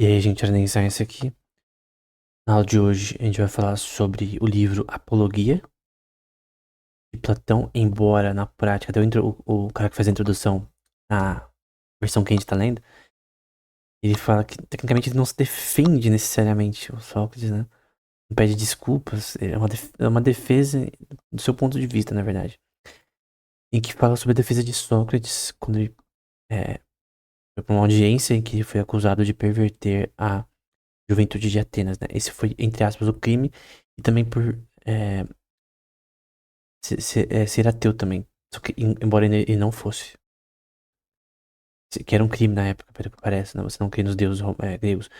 E aí, gente, Arnen Science aqui. Na aula de hoje, a gente vai falar sobre o livro Apologia, de Platão, embora na prática, até o cara que faz a introdução na versão que a gente tá lendo, ele fala que, tecnicamente, ele não se defende necessariamente o Sócrates, né? Não pede desculpas, é uma defesa do seu ponto de vista, na verdade. Em que fala sobre a defesa de Sócrates quando ele foi pra uma audiência em que ele foi acusado de perverter a juventude de Atenas, né? Esse foi, entre aspas, o crime, e também por é, ser ateu também. Só que, embora ele não fosse. Que era um crime na época, pelo que parece, né? Você não crê nos deuses gregos.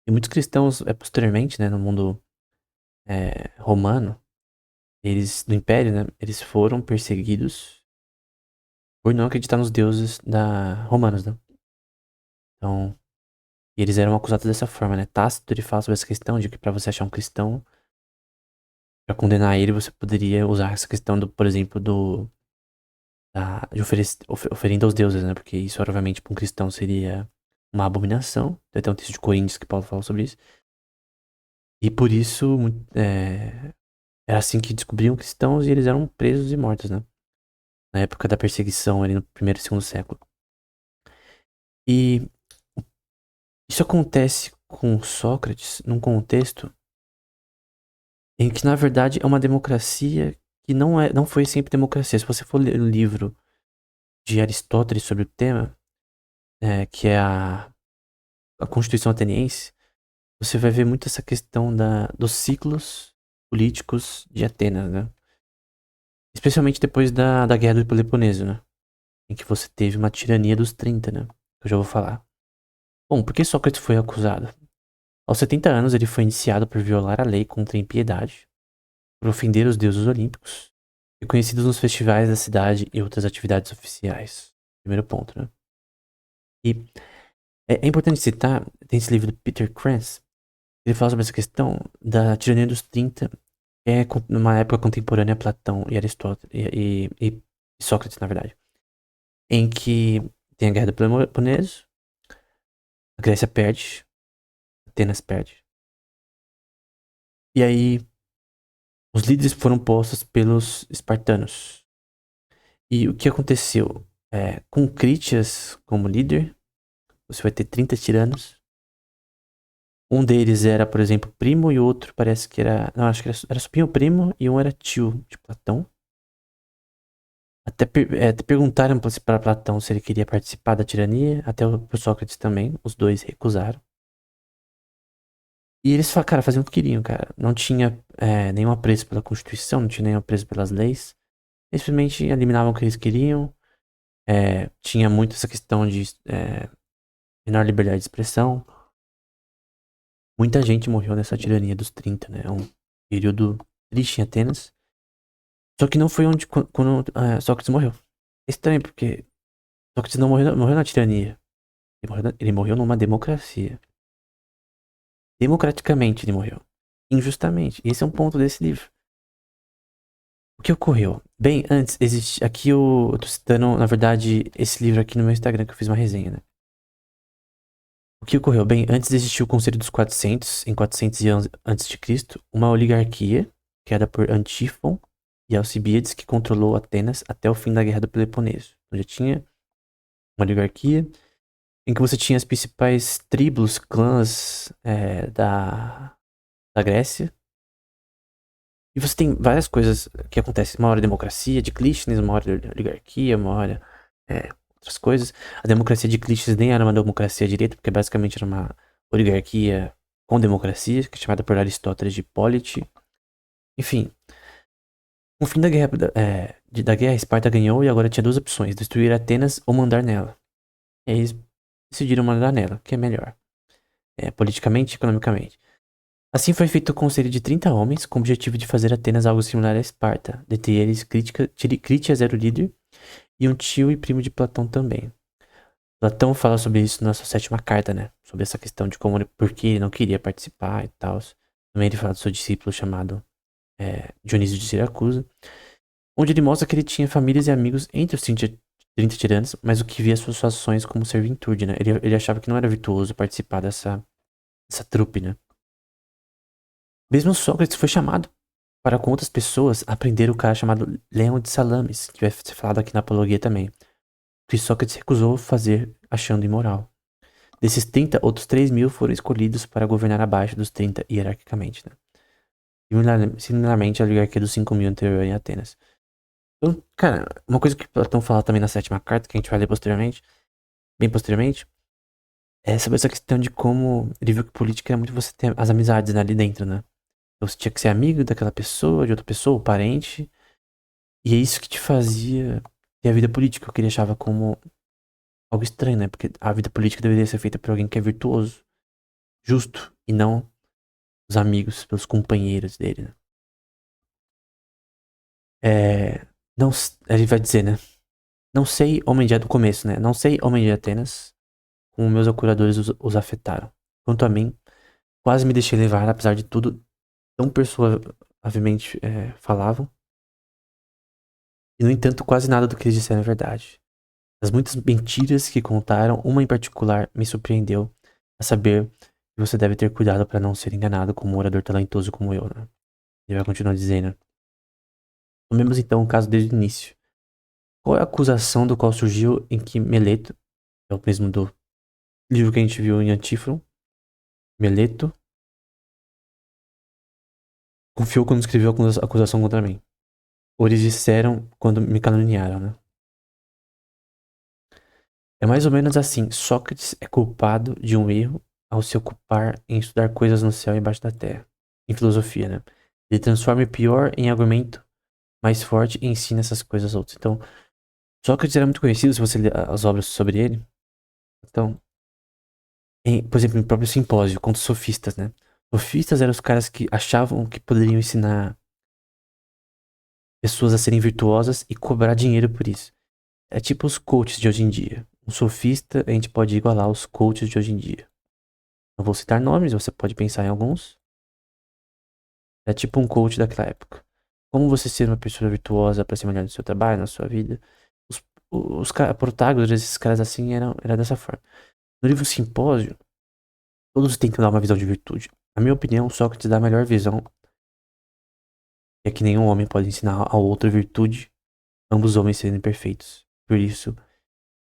E muitos cristãos, posteriormente, né, no mundo romano, eles, do Império, né, eles foram perseguidos por não acreditar nos deuses romanos, né? Então, eles eram acusados dessa forma, né? Tácito, ele fala sobre essa questão de que para você achar um cristão, para condenar ele, você poderia usar essa questão do, por exemplo, de oferenda aos deuses, né? Porque isso, obviamente, para um cristão seria uma abominação. Tem até um texto de Coríntios que Paulo fala sobre isso. E por isso, era assim que descobriam cristãos e eles eram presos e mortos, né? Na época da perseguição, ali no primeiro e segundo século. E isso acontece com Sócrates num contexto em que, na verdade, é uma democracia que não foi sempre democracia. Se você for ler o livro de Aristóteles sobre o tema, que é a Constituição Ateniense, você vai ver muito essa questão dos ciclos políticos de Atenas, né? Especialmente depois da Guerra do Peloponeso, né? Em que você teve uma tirania dos 30, né? Que eu já vou falar. Bom, por que Sócrates foi acusado? Aos 70 anos, ele foi indiciado por violar a lei contra a impiedade, por ofender os deuses olímpicos, reconhecidos nos festivais da cidade e outras atividades oficiais. Primeiro ponto, né? E é importante citar, tem esse livro do Peter Kranz, ele fala sobre essa questão da tirania dos 30, numa época contemporânea a Platão e Aristóteles e Sócrates, na verdade, em que tem a Guerra do Peloponeso, a Grécia perde, Atenas perde, e aí os líderes foram postos pelos espartanos. E o que aconteceu? Com Critias como líder, você vai ter 30 tiranos. Um deles era, por exemplo, primo e o outro parece que era. Não, acho que era sobrinho primo e um era tio de Platão. Até perguntaram para Platão se ele queria participar da tirania, até o Sócrates também, os dois recusaram. E eles, cara, faziam o que queriam, cara. Não tinha nenhum apreço pela Constituição, não tinha nenhum apreço pelas leis. Eles simplesmente eliminavam o que eles queriam. Tinha muito essa questão de menor liberdade de expressão. Muita gente morreu nessa tirania dos 30, né? É um período triste em Atenas. Só que não foi onde quando Sócrates morreu. É estranho, porque Sócrates não morreu na tirania. Ele morreu numa democracia. Democraticamente ele morreu. Injustamente. Esse é um ponto desse livro. O que ocorreu? Bem, antes, existe. Aqui eu tô citando, na verdade, esse livro aqui no meu Instagram, que eu fiz uma resenha, né? O que ocorreu? Bem, antes existiu o Conselho dos 400, em 411 a.C., uma oligarquia, criada por Antífon e Alcibíades, que controlou Atenas até o fim da Guerra do Peloponeso. Então já tinha uma oligarquia em que você tinha as principais tribos, clãs da Grécia. E você tem várias coisas que acontecem. Uma hora democracia de Clístenes, uma hora oligarquia, uma hora outras coisas. A democracia de Clístenes nem era uma democracia direita, porque basicamente era uma oligarquia com democracia, que é chamada por Aristóteles de polity. Enfim, no fim da guerra, Esparta ganhou e agora tinha duas opções: destruir Atenas ou mandar nela. E aí eles decidiram mandar nela, que é melhor, politicamente e economicamente. Assim foi feito o conselho de 30 homens, com o objetivo de fazer Atenas algo similar a Esparta. Dentre eles, Critias era o líder, e um tio e primo de Platão também. Platão fala sobre isso na sua sétima carta, né? Sobre essa questão de por que ele não queria participar e tal. Também ele fala do seu discípulo chamado Dionísio de Siracusa, onde ele mostra que ele tinha famílias e amigos entre os 30 tiranos, mas o que via suas ações como serventude, né? Ele achava que não era virtuoso participar essa trupe, né? Mesmo Sócrates foi chamado para com outras pessoas aprender o cara chamado Leão de Salamis, que vai ser falado aqui na Apologia também, que Sócrates recusou fazer achando imoral. Desses 30, outros 3.000 foram escolhidos para governar abaixo dos 30 hierarquicamente, né? Similarmente à hierarquia dos 5.000 anterior em Atenas. Então, cara, uma coisa que Platão fala também na sétima carta, que a gente vai ler posteriormente, bem posteriormente, é sobre essa questão de como ele viu que política era muito você ter as amizades, né, ali dentro, né? Então, você tinha que ser amigo daquela pessoa, de outra pessoa, parente, e é isso que te fazia ter a vida política, o que ele achava como algo estranho, né? Porque a vida política deveria ser feita por alguém que é virtuoso, justo, e não os amigos, pelos companheiros dele, né? Não, ele vai dizer, né? Não sei, homem de do começo, né? Não sei, homem de Atenas, como meus acuradores os afetaram. Quanto a mim, quase me deixei levar, apesar de tudo, tão persuasivamente falavam. E, no entanto, quase nada do que eles disseram é verdade. Das muitas mentiras que contaram, uma em particular me surpreendeu, a saber que você deve ter cuidado para não ser enganado como um orador talentoso como eu, né? Ele vai continuar dizendo. Tomemos então o caso desde o início. Qual é a acusação do qual surgiu em que Meleto, é o mesmo do livro que a gente viu em Antífono, Meleto, confiou quando escreveu a acusação contra mim? Ou eles disseram quando me caluniaram, né? É mais ou menos assim. Sócrates é culpado de um erro ao se ocupar em estudar coisas no céu e embaixo da terra. Em filosofia, né? Ele transforma o pior em argumento mais forte e ensina essas coisas aos outros. Então, Sócrates era muito conhecido, se você ler as obras sobre ele. Então, por exemplo, no próprio simpósio, contra os sofistas, né? Sofistas eram os caras que achavam que poderiam ensinar pessoas a serem virtuosas e cobrar dinheiro por isso. É tipo os coaches de hoje em dia. Um sofista, a gente pode igualar aos coaches de hoje em dia. Não vou citar nomes, você pode pensar em alguns. É tipo um coach daquela época. Como você ser uma pessoa virtuosa para ser melhor no seu trabalho, na sua vida. Os protágoras desses caras assim era dessa forma. No livro Simpósio, todos tentam dar uma visão de virtude. Na minha opinião, Sócrates dá a melhor visão. É que nenhum homem pode ensinar ao outro virtude, ambos os homens serem perfeitos. Por isso,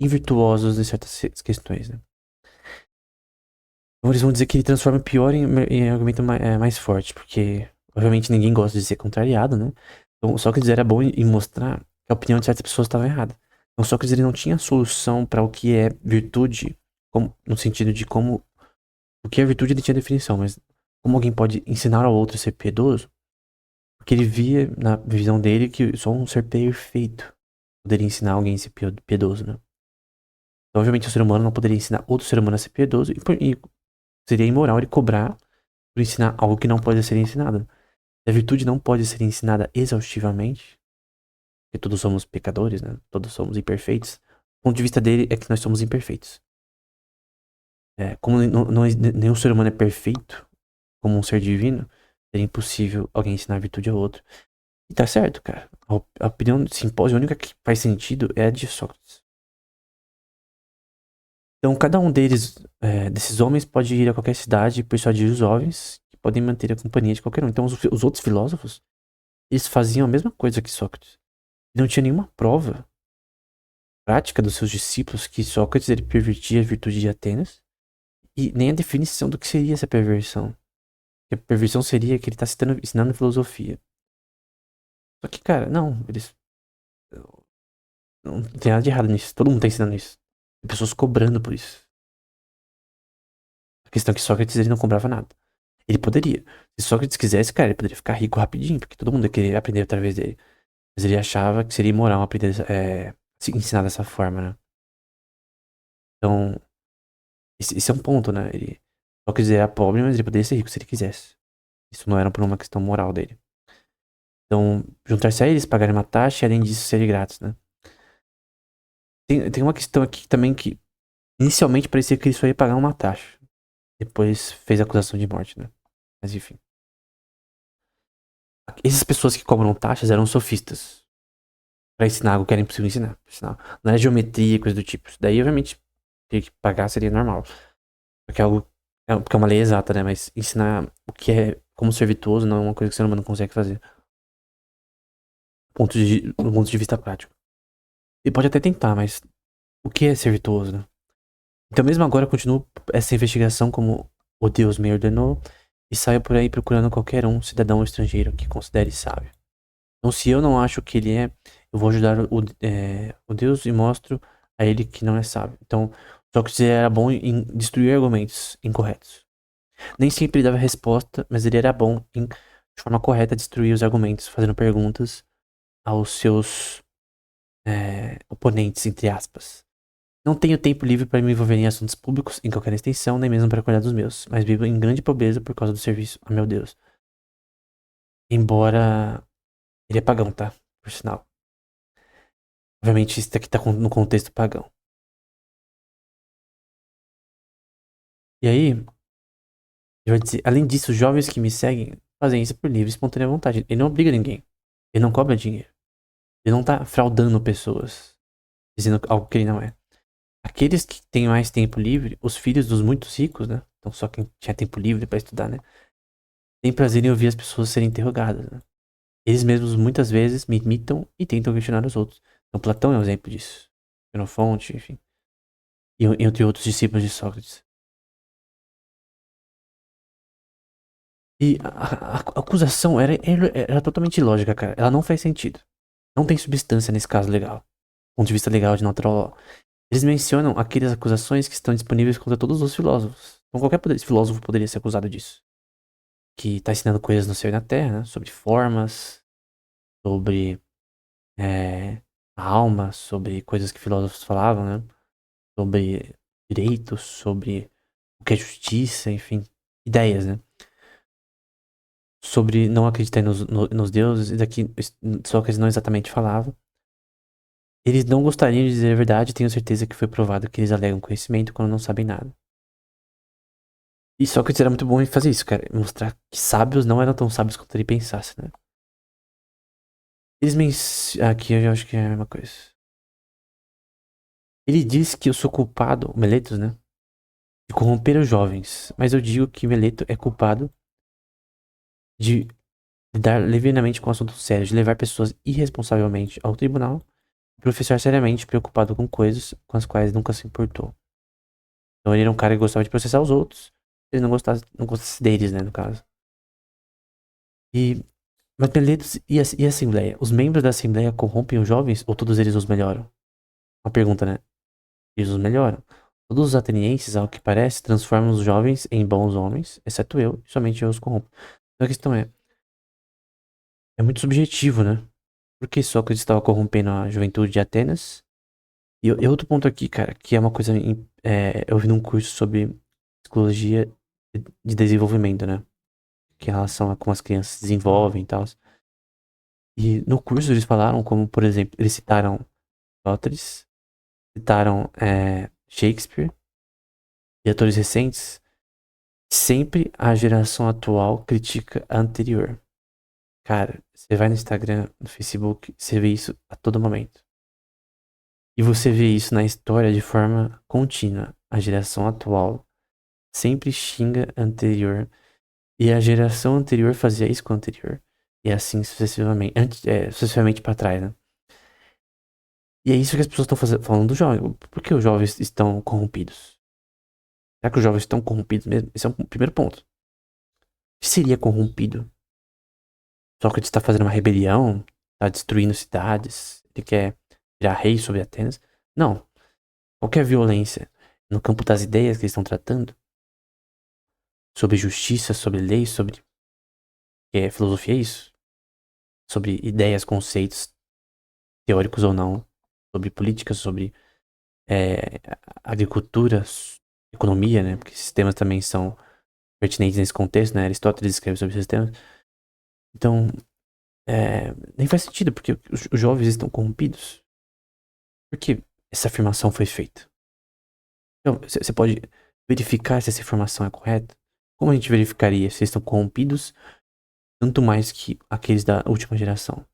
invirtuosos em certas questões, né? Então eles vão dizer que ele transforma o pior em argumento mais forte, porque obviamente ninguém gosta de ser contrariado, né? Então Sócrates era bom em mostrar que a opinião de certas pessoas estava errada. Então Sócrates ele não tinha solução para o que é virtude, no sentido de como o que é virtude ele tinha definição, mas como alguém pode ensinar ao outro a ser piedoso, porque ele via na visão dele que só um ser perfeito poderia ensinar alguém a ser piedoso, né? Então, obviamente o ser humano não poderia ensinar outro ser humano a ser piedoso e seria imoral ele cobrar por ensinar algo que não pode ser ensinado. A virtude não pode ser ensinada exaustivamente, porque todos somos pecadores, né? Todos somos imperfeitos. O ponto de vista dele é que nós somos imperfeitos. Como nenhum ser humano é perfeito, como um ser divino, seria impossível alguém ensinar virtude a outro. E tá certo, cara. A opinião do simpósio, a única que faz sentido é a de Sócrates. Então, cada um desses homens pode ir a qualquer cidade e persuadir os jovens que podem manter a companhia de qualquer um. Então, os outros filósofos, eles faziam a mesma coisa que Sócrates. Não tinha nenhuma prova prática dos seus discípulos que Sócrates ele pervertia a virtude de Atenas e nem a definição do que seria essa perversão. Que a perversão seria que ele está ensinando filosofia. Só que, cara, não, eles não tem nada de errado nisso. Todo mundo está ensinando isso. Tem pessoas cobrando por isso. A questão é que Sócrates ele não cobrava nada. Ele poderia. Se Sócrates quisesse, cara, ele poderia ficar rico rapidinho, porque todo mundo ia querer aprender através dele. Mas ele achava que seria imoral aprender, se ensinar dessa forma, né? Então, esse é um ponto, né? Ele só quiser era pobre, mas ele poderia ser rico se ele quisesse. Isso não era por uma questão moral dele. Então, juntar-se a eles, pagarem uma taxa e além disso serem grátis, né? Tem uma questão aqui também que inicialmente parecia que ele só ia pagar uma taxa. Depois fez a acusação de morte, né? Mas enfim. Essas pessoas que cobram taxas eram sofistas. Pra ensinar algo que era impossível ensinar. Não era geometria, coisa do tipo. Isso daí, obviamente, ter que pagar seria normal. Porque é algo Porque é uma lei exata, né? Mas ensinar o que é como ser virtuoso não é uma coisa que o ser humano consegue fazer. Do ponto de vista prático. Ele pode até tentar, mas o que é ser virtuoso, né? Então, mesmo agora, eu continuo essa investigação como o Deus me ordenou e saio por aí procurando qualquer um cidadão estrangeiro que considere sábio. Então, se eu não acho que ele é, eu vou ajudar o Deus e mostro a ele que não é sábio. Então, Sócrates era bom em destruir argumentos incorretos. Nem sempre ele dava resposta, mas ele era bom em, de forma correta, destruir os argumentos, fazendo perguntas aos seus oponentes, entre aspas. Não tenho tempo livre para me envolver em assuntos públicos em qualquer extensão, nem mesmo para cuidar dos meus, mas vivo em grande pobreza por causa do serviço a meu Deus. Embora ele é pagão, tá? Por sinal. Obviamente, isso aqui tá no contexto pagão. E aí, eu vou dizer, além disso, os jovens que me seguem fazem isso por livre e espontânea vontade. Ele não obriga ninguém. Ele não cobra dinheiro. Ele não tá fraudando pessoas, dizendo algo que ele não é. Aqueles que têm mais tempo livre, os filhos dos muito ricos, né? Então, só quem tinha tempo livre para estudar, né? Tem prazer em ouvir as pessoas serem interrogadas, né? Eles mesmos muitas vezes me imitam e tentam questionar os outros. Então, Platão é um exemplo disso. Xenofonte, enfim. E entre outros discípulos de Sócrates. E a acusação era totalmente ilógica, cara. Ela não faz sentido. Não tem substância nesse caso legal. Do ponto de vista legal de natural law. Eles mencionam aquelas acusações que estão disponíveis contra todos os filósofos. Então qualquer filósofo poderia ser acusado disso. Que está ensinando coisas no céu e na terra, né? Sobre formas, sobre a alma, sobre coisas que filósofos falavam, né? Sobre direitos, sobre o que é justiça, enfim. Ideias, né? Sobre não acreditar nos deuses, e daqui Sócrates não exatamente falava. Eles não gostariam de dizer a verdade, tenho certeza que foi provado que eles alegam conhecimento quando não sabem nada. E Sócrates era muito bom em fazer isso, cara. Mostrar que sábios não eram tão sábios quanto ele pensasse, né? Aqui eu acho que é a mesma coisa. Ele diz que eu sou culpado, o Meletos, né? De corromper os jovens. Mas eu digo que Meleto é culpado de lidar levianamente com assuntos sérios, de levar pessoas irresponsavelmente ao tribunal e professar seriamente preocupado com coisas com as quais nunca se importou. Então ele era um cara que gostava de processar os outros. Ele não gostasse deles, né, no caso. E Mas Meletos e a Assembleia? Os membros da Assembleia corrompem os jovens ou todos eles os melhoram? Uma pergunta, né? Eles os melhoram. Todos os atenienses, ao que parece, transformam os jovens em bons homens, exceto eu, e somente eu os corrompo. Então a questão é muito subjetivo, né? Porque Sócrates estava corrompendo a juventude de Atenas. E outro ponto aqui, cara, que é uma coisa. Eu vi num curso sobre psicologia de desenvolvimento, né? Que é em relação a como as crianças se desenvolvem e tal. E no curso eles falaram como, por exemplo, eles citaram Sócrates, citaram Shakespeare e atores recentes. Sempre a geração atual critica a anterior. Cara, você vai no Instagram, no Facebook, você vê isso a todo momento. E você vê isso na história de forma contínua. A geração atual sempre xinga a anterior. E a geração anterior fazia isso com a anterior. E assim sucessivamente. Sucessivamente pra trás, né? E é isso que as pessoas estão falando do jovem. Por que os jovens estão corrompidos? Será que os jovens estão corrompidos mesmo? Esse é o primeiro ponto. O que seria corrompido? Sócrates está fazendo uma rebelião? Está destruindo cidades? Ele quer virar rei sobre Atenas? Não. Qualquer violência no campo das ideias que eles estão tratando, sobre justiça, sobre lei, sobre filosofia, é isso? Sobre ideias, conceitos, teóricos ou não, sobre política, sobre agricultura, economia, né? Porque esses temas também são pertinentes nesse contexto, né? Aristóteles escreve sobre esses temas. Então, nem faz sentido, porque os jovens estão corrompidos. Por que essa afirmação foi feita? Então, você pode verificar se essa informação é correta? Como a gente verificaria se eles estão corrompidos tanto mais que aqueles da última geração?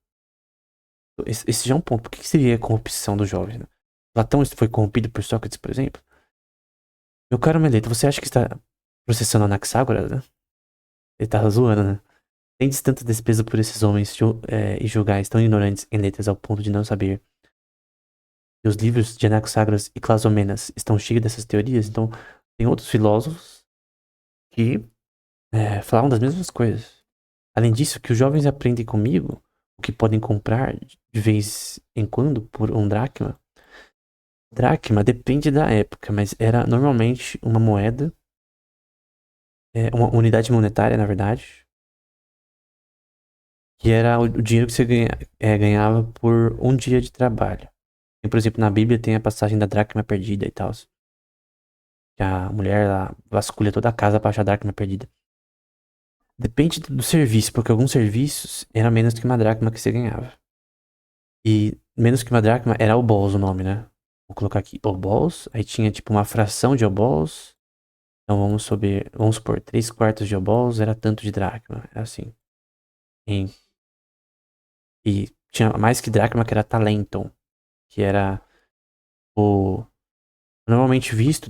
Esse já é um ponto. Por que seria a corrupção dos jovens, né? Platão foi corrompido por Sócrates, por exemplo? Meu caro Meleto, você acha que está processando Anaxágoras, né? Ele tava zoando, né? Tendes tanto desprezo por esses homens e julgais tão ignorantes em letras ao ponto de não saber que os livros de Anaxágoras e Clazomenas estão cheios dessas teorias. Então, tem outros filósofos que falavam das mesmas coisas. Além disso, que os jovens aprendem comigo o que podem comprar de vez em quando por um dracma. Dracma depende da época, mas era normalmente uma moeda, uma unidade monetária, na verdade, que era o dinheiro que você ganhava por um dia de trabalho. E, por exemplo, na Bíblia tem a passagem da dracma perdida e tal. Que a mulher lá vasculha toda a casa pra achar a dracma perdida. Depende do serviço, porque alguns serviços era menos que uma dracma que você ganhava. E menos que uma dracma era obols o nome, né? Vou colocar aqui obols, aí tinha tipo uma fração de obols. Então vamos supor, 3/4 de obols era tanto de dracma, é assim. Em- E tinha mais que dracma que era talenton, que era o normalmente visto,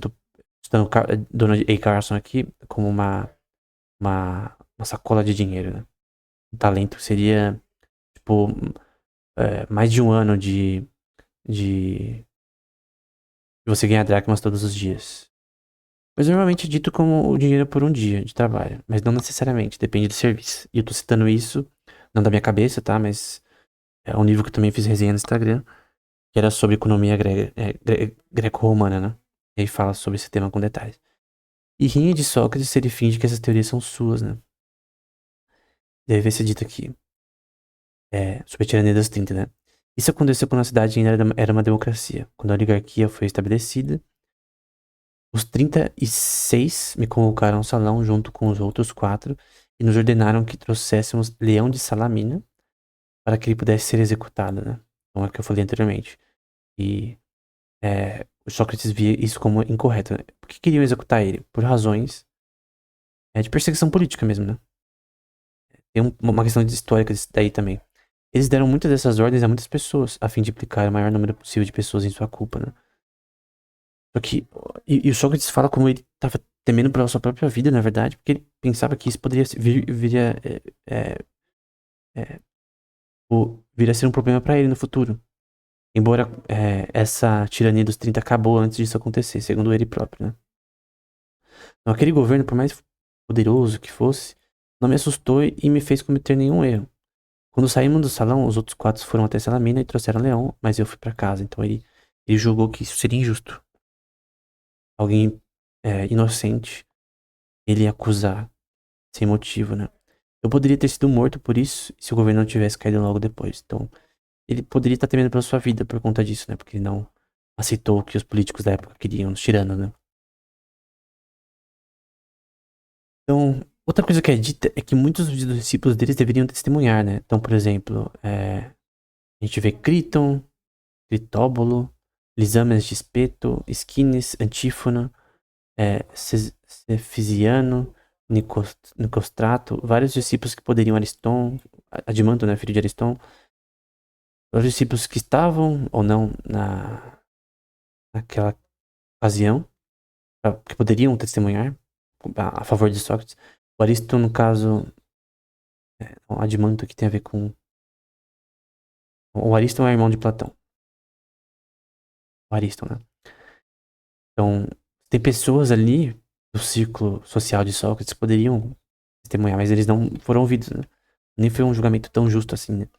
estando Dona A. Carson aqui, como uma sacola de dinheiro, né? O talento seria, tipo, mais de um ano de você ganhar dracmas todos os dias. Mas normalmente é dito como o dinheiro por um dia de trabalho, mas não necessariamente, depende do serviço. E eu tô citando isso, não da minha cabeça, tá? Mas é um livro que eu também fiz resenha no Instagram, que era sobre economia greco-romana, né? E aí fala sobre esse tema com detalhes. E rinha de Sócrates se ele finge que essas teorias são suas, né? Deve ser dito aqui. Sobre a tirania das 30, né? Isso aconteceu quando a cidade ainda era uma democracia. Quando a oligarquia foi estabelecida, os 36 me convocaram ao salão junto com os outros 4 e nos ordenaram que trouxéssemos Leão de Salamina para que ele pudesse ser executado, né? Como é que eu falei anteriormente. E o Sócrates via isso como incorreto, né? Por que queriam executar ele? Por razões de perseguição política mesmo, né? Tem uma questão histórica disso daí também. Eles deram muitas dessas ordens a muitas pessoas, a fim de implicar o maior número possível de pessoas em sua culpa, né? Só que, e o Sócrates fala como ele estava temendo pela sua própria vida, na verdade, porque ele pensava que isso poderia viria, vir a ser um problema para ele no futuro. Embora essa tirania dos 30 acabou antes disso acontecer, segundo ele próprio, né? Então, aquele governo, por mais poderoso que fosse, não me assustou e me fez cometer nenhum erro. Quando saímos do salão, os outros 4 foram até Salamina e trouxeram Leão, mas eu fui para casa. Então ele julgou que isso seria injusto. Alguém inocente, ele acusar sem motivo, né? Eu poderia ter sido morto por isso se o governo não tivesse caído logo depois. Então, ele poderia estar temendo pela sua vida por conta disso, né? Porque ele não aceitou o que os políticos da época queriam, os tiranos, né? Então, outra coisa que é dita é que muitos dos discípulos deles deveriam testemunhar, né? Então, por exemplo, a gente vê Criton, Critóbulo, Lisâmenes de Espeto, Esquines, Antífona, Cefisiano, Nicostrato, vários discípulos que poderiam, Ariston, Adimanto, né, filho de Ariston, os discípulos que estavam ou não naquela ocasião, que poderiam testemunhar a favor de Sócrates. O Ariston, no caso, o Adimanto, que tem a ver com. O Ariston é irmão de Platão. O Ariston, né? Então, tem pessoas ali do círculo social de Sócrates que poderiam testemunhar, mas eles não foram ouvidos, né? Nem foi um julgamento tão justo assim, né?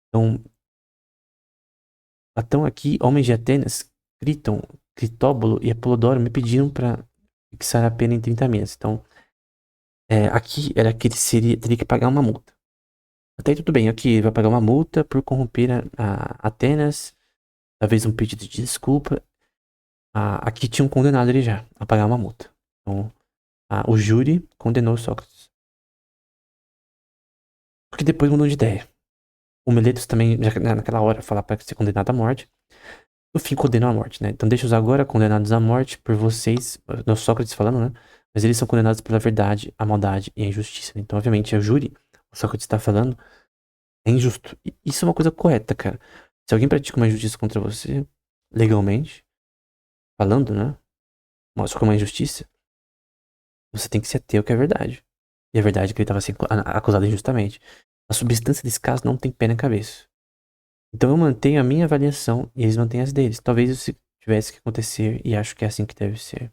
Então, Platão aqui, homens de Atenas, Criton, Critóbulo e Apolodoro me pediram para fixar a pena em 30 meses. Então, aqui era que ele teria que pagar uma multa. Até aí tudo bem, aqui ele vai pagar uma multa por corromper a Atenas, talvez um pedido de desculpa. Aqui tinha um condenado ele já a pagar uma multa. Então, o júri condenou Sócrates. Porque depois mudou de ideia. O Meletos também, já naquela hora, falar para ser condenado à morte. No fim, condenam à morte, né? Então, deixa-os agora condenados à morte por vocês, não Sócrates falando, né? Mas eles são condenados pela verdade, a maldade e a injustiça. Né? Então, obviamente, é o júri, o Sócrates está falando, é injusto. E isso é uma coisa correta, cara. Se alguém pratica uma injustiça contra você, legalmente, falando, né? Mostra como é uma injustiça. você tem que se ater ao que é verdade. E a verdade é que ele estava sendo acusado injustamente. A substância desse caso não tem pé na cabeça. Então eu mantenho a minha avaliação e eles mantêm as deles. Talvez isso tivesse que acontecer e acho que é assim que deve ser.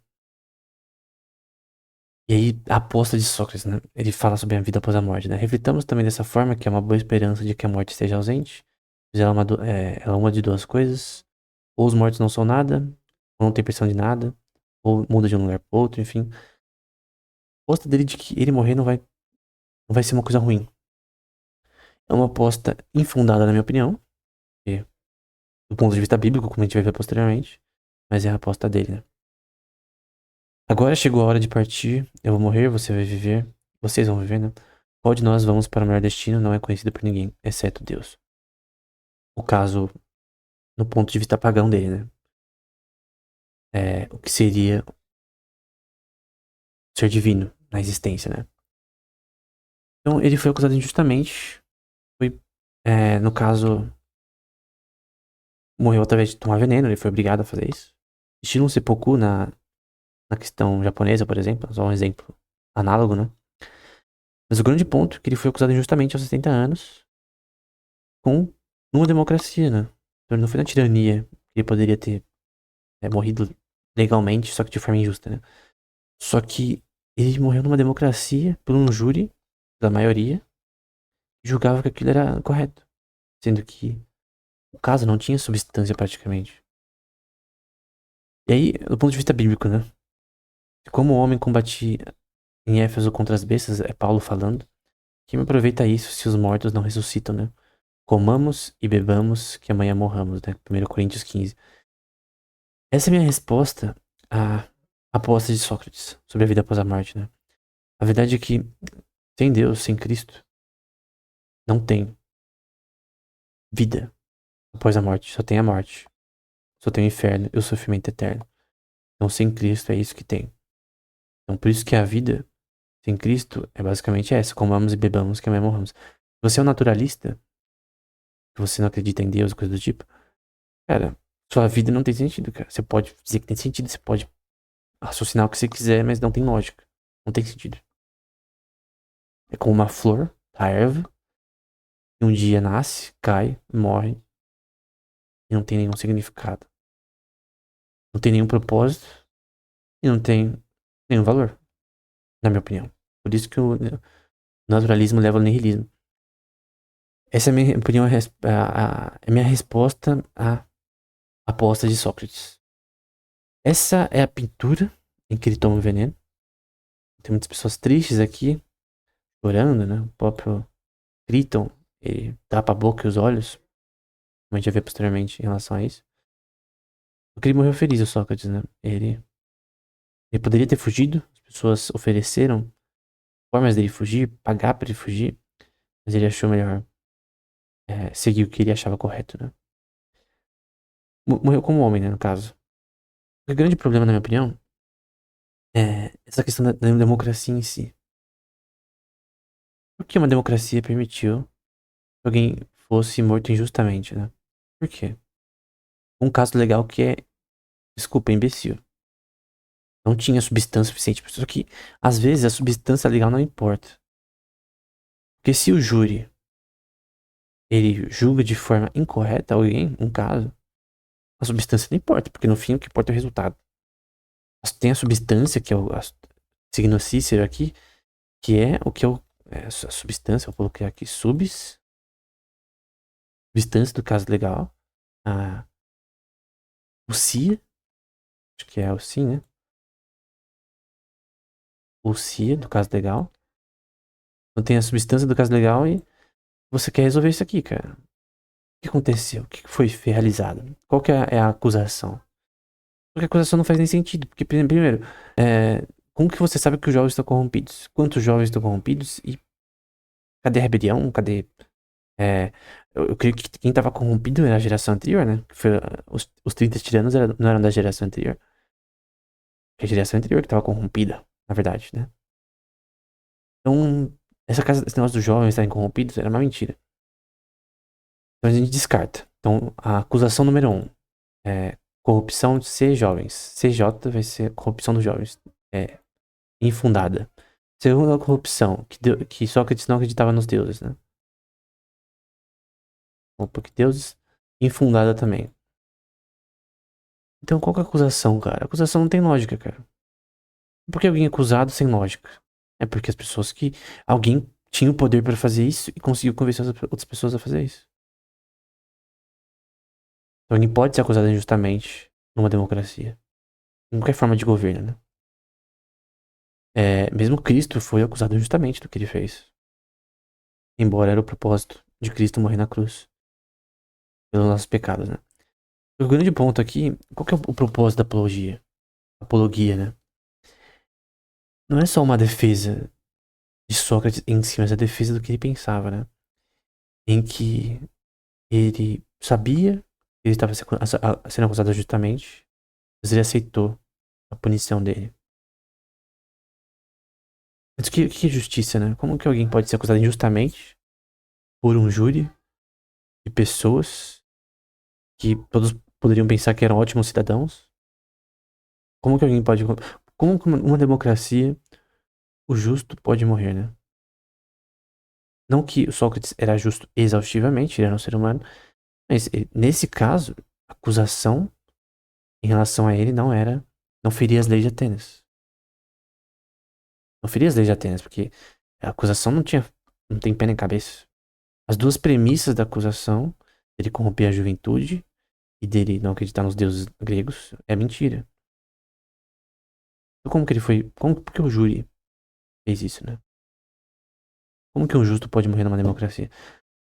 E aí, a aposta de Sócrates, né? Ele fala sobre a vida após a morte, né? Reflitamos também dessa forma que é uma boa esperança de que a morte esteja ausente. Pois ela ela é uma de duas coisas. Ou os mortos não são nada, ou não tem pressão de nada, ou muda de um lugar pro outro, enfim. A aposta dele de que ele morrer não vai ser uma coisa ruim. É uma aposta infundada, na minha opinião. E, do ponto de vista bíblico, como a gente vai ver posteriormente. Mas é a aposta dele, né? Agora chegou a hora de partir. Eu vou morrer, você vai viver. Vocês vão viver, né? Qual de nós vamos para o melhor destino não é conhecido por ninguém, exceto Deus. O caso, no ponto de vista pagão dele, né? É o que seria ser divino na existência, né? Então ele foi acusado injustamente. Foi, no caso, morreu através de tomar veneno. Ele foi obrigado a fazer isso. Estilo um seppuku na questão japonesa, por exemplo. Só um exemplo análogo, né? Mas o grande ponto é que ele foi acusado injustamente aos 70 anos com numa democracia, né? Então ele não foi na tirania. Ele poderia ter morrido legalmente, só que de forma injusta, né? Só que ele morreu numa democracia por um júri da maioria que julgava que aquilo era correto. Sendo que o caso não tinha substância praticamente. E aí, do ponto de vista bíblico, né? Como o homem combatia em Éfeso contra as bestas, é Paulo falando. Quem me aproveita isso se os mortos não ressuscitam, né? Comamos e bebamos, que amanhã morramos, né? 1 Coríntios 15. Essa é a minha resposta à aposta de Sócrates sobre a vida após a morte, né? A verdade é que sem Deus, sem Cristo, não tem vida após a morte. Só tem a morte. Só tem o inferno e o sofrimento eterno. Então, sem Cristo é isso que tem. Então, por isso que a vida sem Cristo é basicamente essa. Comamos e bebamos, que amanhã morramos. Se você é um naturalista, se você não acredita em Deus, coisa do tipo, cara, sua vida não tem sentido, cara. Você pode dizer que tem sentido, você pode raciocinar o que você quiser, mas não tem lógica. Não tem sentido. É como uma flor, a erva, que um dia nasce, cai, morre, e não tem nenhum significado. Não tem nenhum propósito e não tem nenhum valor, na minha opinião. Por isso que o naturalismo leva ao nihilismo. Essa é a minha opinião, a minha resposta à aposta de Sócrates. Essa é a pintura em que ele toma o veneno. Tem muitas pessoas tristes aqui, chorando, né? O próprio Criton, ele tapa a boca e os olhos, como a gente vai ver posteriormente em relação a isso. Porque ele morreu feliz, o Sócrates, né? Ele poderia ter fugido, as pessoas ofereceram formas dele fugir, pagar pra ele fugir, mas ele achou melhor seguir o que ele achava correto, né? Morreu como homem, né, no caso. O grande problema, na minha opinião, é essa questão da democracia em si. Por que uma democracia permitiu que alguém fosse morto injustamente, né? Por quê? Um caso legal que é, desculpa, imbecil. Não tinha substância suficiente. Só que, às vezes, a substância legal não importa. Porque se o júri, ele julga de forma incorreta alguém, um caso, a substância não importa. Porque, no fim, o que importa é o resultado. Tem a substância, que é seguindo Cícero aqui, que é o que a substância, eu coloquei aqui, substância do caso legal, a o CIA, acho que é o sim, né? O CIA do caso legal. Então tem a substância do caso legal e você quer resolver isso aqui, cara. O que aconteceu? O que foi realizado? Qual que é a acusação? Porque a acusação não faz nem sentido. Porque, primeiro, como que você sabe que os jovens estão corrompidos? Quantos jovens estão corrompidos? E cadê a rebelião? Cadê É, eu creio que quem tava corrompido era a geração anterior, né? Que foi, os 30 tiranos não eram da geração anterior. É a geração anterior que tava corrompida, na verdade, né? Então, esse negócio dos jovens estarem corrompidos era uma mentira. Então a gente descarta. Então, a acusação número 1 é corrupção de C jovens. CJ vai ser corrupção dos jovens. É, infundada. Segunda corrupção, que Sócrates não acreditava nos deuses, né? Opa, que deuses infundada também. Então qual que é a acusação, cara? A acusação não tem lógica, cara. Por que alguém é acusado sem lógica? É porque as pessoas que... Alguém tinha o poder pra fazer isso e conseguiu convencer as outras pessoas a fazer isso. Então alguém pode ser acusado injustamente numa democracia. Em qualquer forma de governo, né? Mesmo Cristo foi acusado injustamente do que ele fez. Embora era o propósito de Cristo morrer na cruz. Pelos nossos pecados, né? O grande ponto aqui, qual que é o propósito da apologia? Apologia, né? Não é só uma defesa de Sócrates em si, mas a defesa do que ele pensava, né? Em que ele sabia que ele estava sendo acusado injustamente, mas ele aceitou a punição dele. Mas o que é justiça, né? Como que alguém pode ser acusado injustamente por um júri de pessoas que todos poderiam pensar que eram ótimos cidadãos? Como que alguém pode... Como que uma democracia, o justo pode morrer, né? Não que o Sócrates era justo exaustivamente, ele era um ser humano, mas nesse caso, a acusação em relação a ele não feria as leis de Atenas. Não feria as leis de Atenas, porque a acusação não tem pé nem cabeça. As duas premissas da acusação, dele corromper a juventude e dele não acreditar nos deuses gregos, é mentira. Então como que ele foi, por que o júri fez isso, né? Como que um justo pode morrer numa democracia?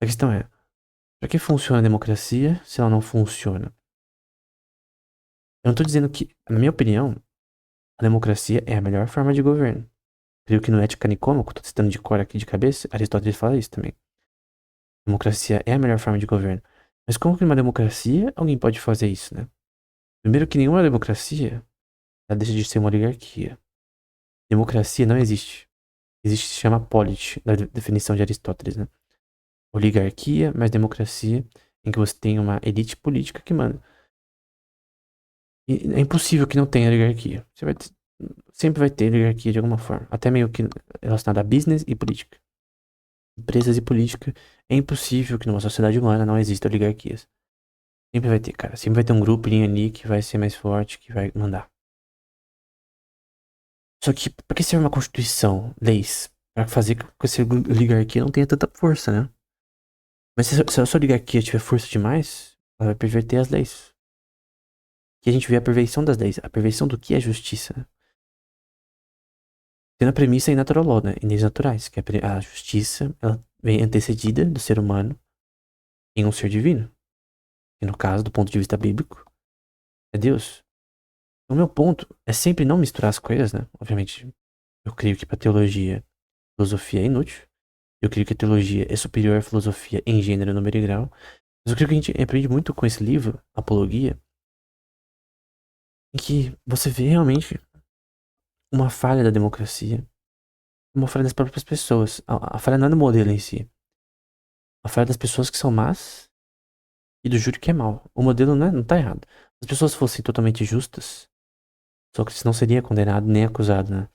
A questão é, pra que funciona a democracia se ela não funciona? Eu não tô dizendo que, na minha opinião, a democracia é a melhor forma de governo. Creio que no Ética Nicômaco, tô citando de cor aqui de cabeça, Aristóteles fala isso também. Democracia é a melhor forma de governo. Mas como que numa democracia alguém pode fazer isso, né? Primeiro que nenhuma democracia, ela deixa de ser uma oligarquia. Democracia não existe. Existe, se chama polis, da definição de Aristóteles, né? Oligarquia mais democracia, em que você tem uma elite política que manda. E é impossível que não tenha oligarquia. Sempre vai ter oligarquia de alguma forma. Até meio que relacionada a business e política. Empresas e política. É impossível que numa sociedade humana não exista oligarquias. Sempre vai ter, cara. Sempre vai ter um grupinho ali que vai ser mais forte, que vai mandar. Só que, pra que serve uma constituição, leis? Pra fazer com que essa oligarquia não tenha tanta força, né? Mas se a sua oligarquia tiver força demais, ela vai perverter as leis. Que a gente vê a perversão das leis. A perversão do que é justiça, né? Tendo a premissa em natural law, né? Em leis naturais. Que a justiça, ela vem antecedida do ser humano em um ser divino. E no caso, do ponto de vista bíblico, é Deus. O meu ponto é sempre não misturar as coisas, né? Obviamente, eu creio que pra teologia, filosofia é inútil. Eu creio que a teologia é superior à filosofia em gênero, número e grau. Mas eu creio que a gente aprende muito com esse livro, Apologia, em que você vê realmente uma falha da democracia, uma falha das próprias pessoas. A falha não é do modelo em si. A falha das pessoas que são más e do júri que é mau. O modelo não tá errado. Se as pessoas fossem totalmente justas, Sócrates não seria condenado nem acusado, né?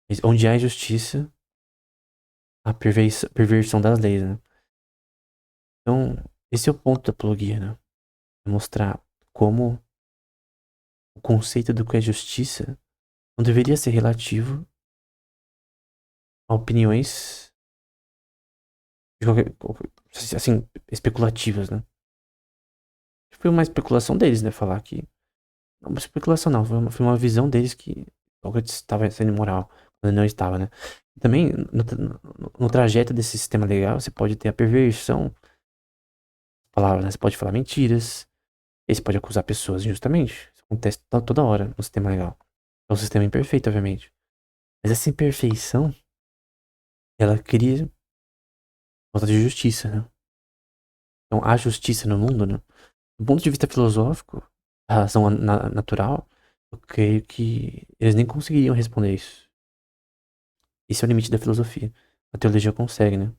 Mas onde há injustiça, há perversão das leis, né? Então, esse é o ponto da apologia, né? É mostrar como o conceito do que é justiça não deveria ser relativo a opiniões de assim, especulativas, né? Foi uma especulação deles, né? Falar que. Não, uma especulação não, foi uma visão deles que Sócrates estava sendo imoral, quando ele não estava, né? Também, no trajeto desse sistema legal, você pode ter a perversão, palavras, né? Você pode falar mentiras, e você pode acusar pessoas injustamente. Isso acontece toda hora no sistema legal. É um sistema imperfeito, obviamente. Mas essa imperfeição, ela cria falta de justiça, né? Então, há justiça no mundo, né? Do ponto de vista filosófico, a razão natural, eu creio que eles nem conseguiriam responder isso. Esse é o limite da filosofia. A teologia consegue, né?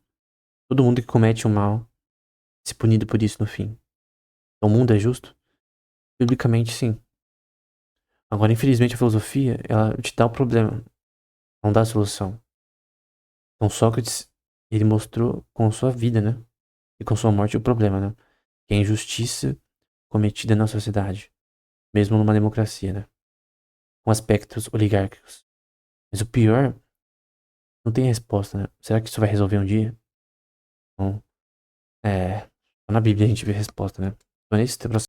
Todo mundo que comete o mal é se punido por isso no fim. Então, o mundo é justo? Biblicamente, sim. Agora, infelizmente, a filosofia, ela te dá o problema, não dá a solução. Então, Sócrates, ele mostrou com sua vida, né? E com sua morte o problema, né? Que é a injustiça cometida na sociedade, mesmo numa democracia, né? Com aspectos oligárquicos. Mas o pior, não tem resposta, né? Será que isso vai resolver um dia? Bom, só na Bíblia a gente vê resposta, né? Então, esse processo